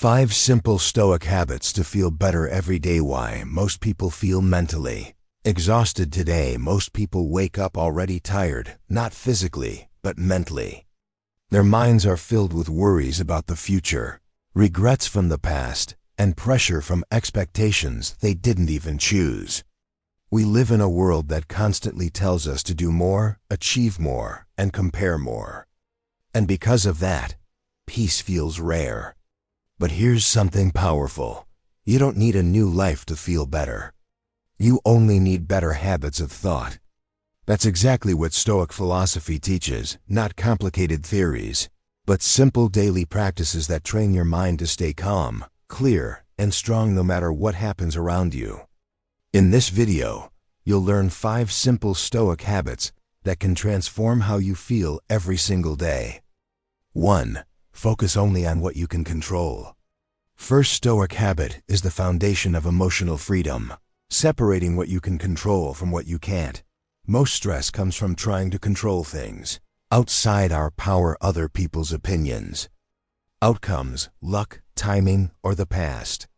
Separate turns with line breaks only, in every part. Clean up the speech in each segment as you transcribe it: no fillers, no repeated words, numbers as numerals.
5 simple Stoic habits to feel better every day. Why most people feel mentally exhausted today. Most people wake up already tired, not physically, but mentally. Their minds are filled with worries about the future, regrets from the past, and pressure from expectations they didn't even choose. We live in a world that constantly tells us to do more, achieve more, and compare more. And because of that, peace feels rare. But here's something powerful. You don't need a new life to feel better. You only need better habits of thought. That's exactly what Stoic philosophy teaches, not complicated theories, but simple daily practices that train your mind to stay calm, clear, and strong no matter what happens around you. In this video, you'll learn 5 simple Stoic habits that can transform how you feel every single day. 1. Focus only on what you can control. First Stoic habit is the foundation of emotional freedom, separating what you can control from what you can't. Most stress comes from trying to control things outside our power, other people's opinions, outcomes, luck, timing, or the past.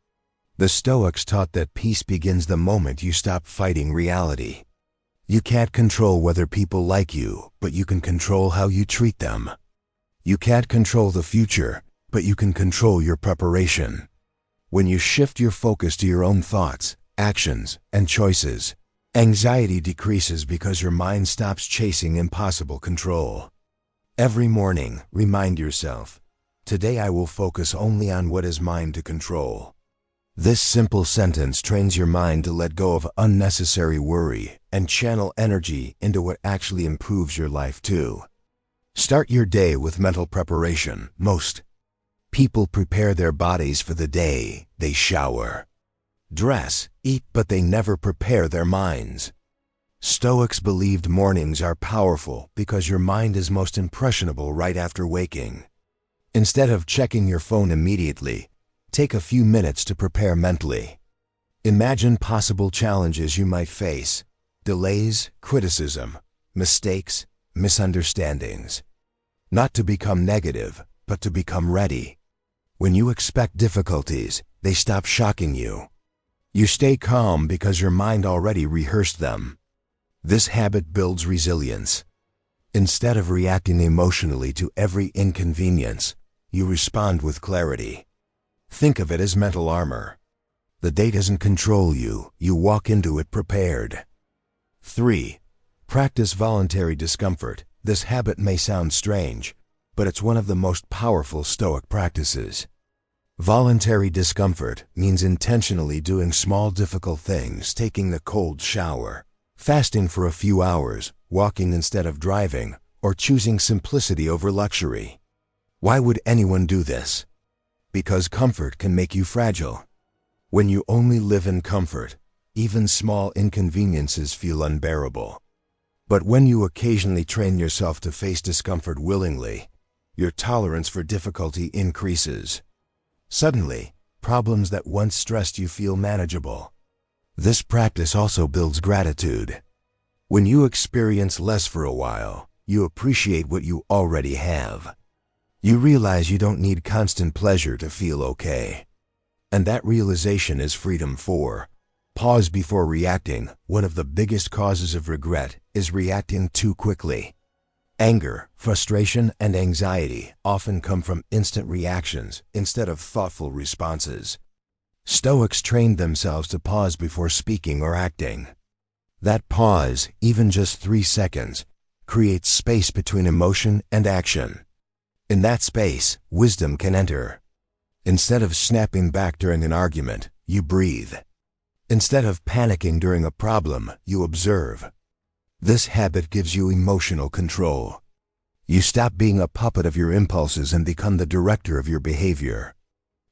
The Stoics taught that peace begins the moment you stop fighting reality. You can't control whether people like you, but you can control how you treat them. You can't control the future, but you can control your preparation. When you shift your focus to your own thoughts, actions, and choices, anxiety decreases because your mind stops chasing impossible control. Every morning, remind yourself, today I will focus only on what is mine to control. This simple sentence trains your mind to let go of unnecessary worry and channel energy into what actually improves your life too. Start your day with mental preparation. Most people prepare their bodies for the day. They shower, dress, eat, but they never prepare their minds. Stoics believed mornings are powerful because your mind is most impressionable right after waking. Instead of checking your phone immediately, take a few minutes to prepare mentally. Imagine possible challenges you might face: delays, criticism, mistakes, misunderstandings. Not to become negative, but to become ready. When you expect difficulties, they stop shocking you. You stay calm because your mind already rehearsed them. This habit builds resilience. Instead of reacting emotionally to every inconvenience, you respond with clarity. Think of it as mental armor. The day doesn't control you, you walk into it prepared. 3. Practice voluntary discomfort. This habit may sound strange, but it's one of the most powerful Stoic practices. Voluntary discomfort means intentionally doing small difficult things, taking the cold shower, fasting for a few hours, walking instead of driving, or choosing simplicity over luxury. Why would anyone do this? Because comfort can make you fragile. When you only live in comfort, even small inconveniences feel unbearable. But when you occasionally train yourself to face discomfort willingly, your tolerance for difficulty increases. Suddenly, problems that once stressed you feel manageable. This practice also builds gratitude. When you experience less for a while, you appreciate what you already have. You realize you don't need constant pleasure to feel okay. And that realization is freedom. 4. Pause before reacting. One of the biggest causes of regret is reacting too quickly. Anger, frustration, and anxiety often come from instant reactions instead of thoughtful responses. Stoics trained themselves to pause before speaking or acting. That pause, even just 3 seconds, creates space between emotion and action. In that space, wisdom can enter. Instead of snapping back during an argument, you breathe. Instead of panicking during a problem, you observe. This habit gives you emotional control. You stop being a puppet of your impulses and become the director of your behavior.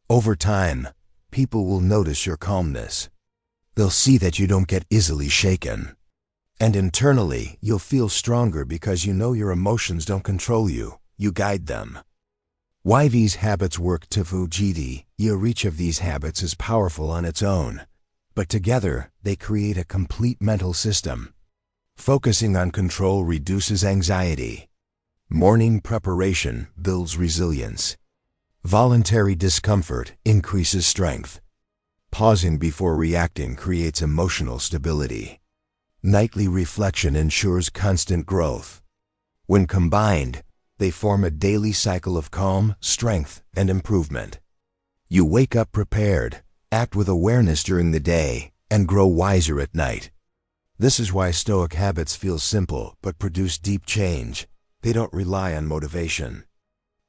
Over time, people will notice your calmness. They'll see that you don't get easily shaken. And internally, you'll feel stronger because you know your emotions don't control you, you guide them. Why these habits work? Each of these habits is powerful on its own, but together they create a complete mental system. Focusing on control reduces anxiety. Morning preparation builds resilience. Voluntary discomfort increases strength. Pausing before reacting creates emotional stability. Nightly reflection ensures constant growth. When combined, they form a daily cycle of calm, strength, and improvement. You wake up prepared, act with awareness during the day, and grow wiser at night. This is why Stoic habits feel simple but produce deep change. They don't rely on motivation.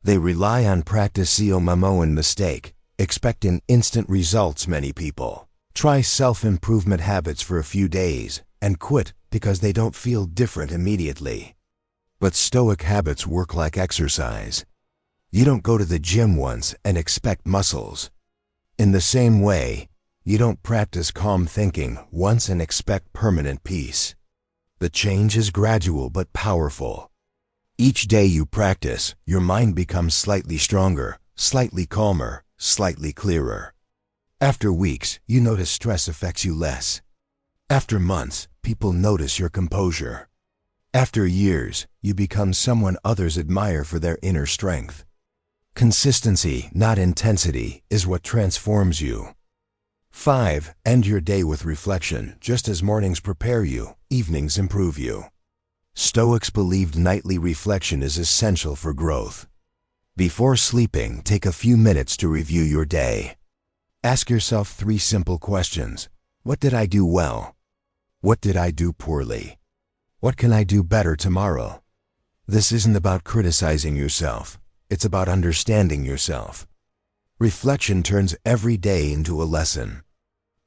They rely on practice. Memo and mistake. Expecting instant results. Many people try self-improvement habits for a few days and quit because they don't feel different immediately. But Stoic habits work like exercise. You don't go to the gym once and expect muscles. In the same way, you don't practice calm thinking once and expect permanent peace. The change is gradual but powerful. Each day you practice, your mind becomes slightly stronger, slightly calmer, slightly clearer. After weeks, you notice stress affects you less. After months, people notice your composure. After years, you become someone others admire for their inner strength. Consistency, not intensity, is what transforms you. 5. End your day with reflection. Just as mornings prepare you, evenings improve you. Stoics believed nightly reflection is essential for growth. Before sleeping, take a few minutes to review your day. Ask yourself 3 simple questions. What did I do well? What did I do poorly? What can I do better tomorrow? This isn't about criticizing yourself. It's about understanding yourself. Reflection turns every day into a lesson.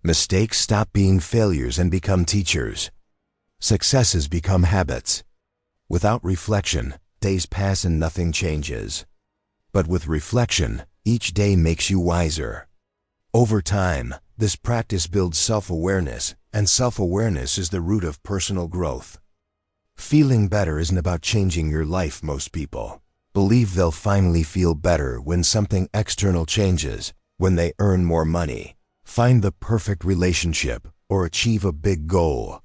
Mistakes stop being failures and become teachers. Successes become habits. Without reflection, days pass and nothing changes. But with reflection, each day makes you wiser. Over time, this practice builds self-awareness, and self-awareness is the root of personal growth. Feeling better isn't about changing your life. Most people believe they'll finally feel better when something external changes, when they earn more money, find the perfect relationship, or achieve a big goal.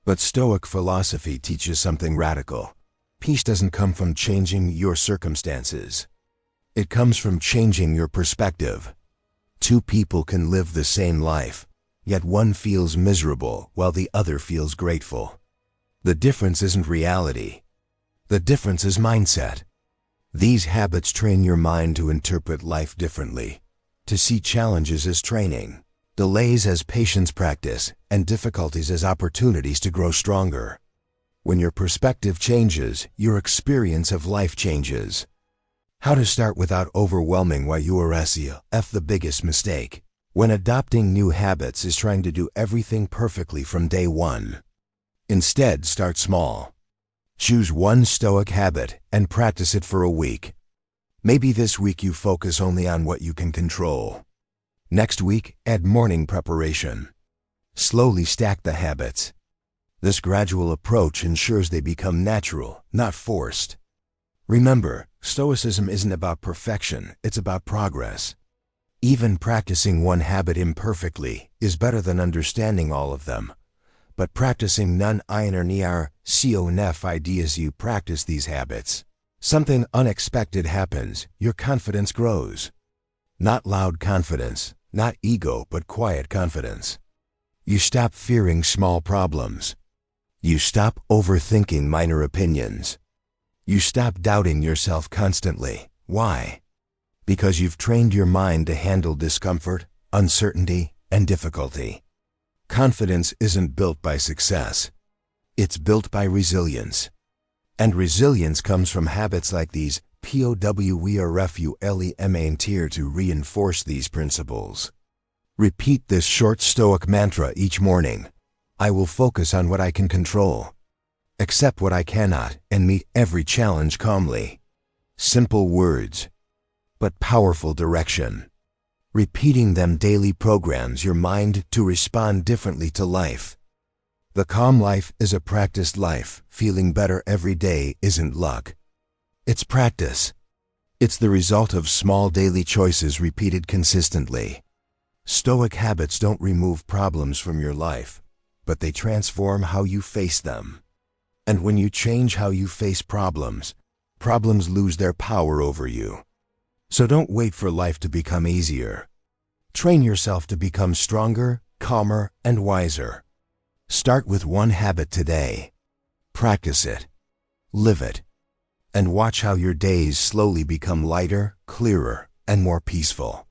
But Stoic philosophy teaches something radical. Peace doesn't come from changing your circumstances. It comes from changing your perspective. 2 people can live the same life, yet one feels miserable while the other feels grateful. The difference isn't reality. The difference is mindset. These habits train your mind to interpret life differently, to see challenges as training, delays as patience practice, and difficulties as opportunities to grow stronger. When your perspective changes, your experience of life changes. How to start without overwhelming yourself. The biggest mistake when adopting new habits is trying to do everything perfectly from day one. Instead, start small. Choose one Stoic habit and practice it for a week. Maybe this week you focus only on what you can control. Next week, add morning preparation. Slowly stack the habits. This gradual approach ensures they become natural, not forced. Remember, Stoicism isn't about perfection, it's about progress. Even practicing one habit imperfectly is better than understanding all of them. But practicing none near ideas. You practice these habits. Something unexpected happens, your confidence grows. Not loud confidence, not ego, but quiet confidence. You stop fearing small problems. You stop overthinking minor opinions. You stop doubting yourself constantly. Why? Because you've trained your mind to handle discomfort, uncertainty, and difficulty. Confidence isn't built by success. It's built by resilience. And resilience comes from habits like these. POWERFULEMAINTIER to reinforce these principles. Repeat this short Stoic mantra each morning. I will focus on what I can control, accept what I cannot, and meet every challenge calmly. Simple words, but powerful direction. Repeating them daily programs your mind to respond differently to life. The calm life is a practiced life. Feeling better every day isn't luck. It's practice. It's the result of small daily choices repeated consistently. Stoic habits don't remove problems from your life, but they transform how you face them. And when you change how you face problems, problems lose their power over you. So don't wait for life to become easier. Train yourself to become stronger, calmer, and wiser. Start with one habit today. Practice it. Live it. And watch how your days slowly become lighter, clearer, and more peaceful.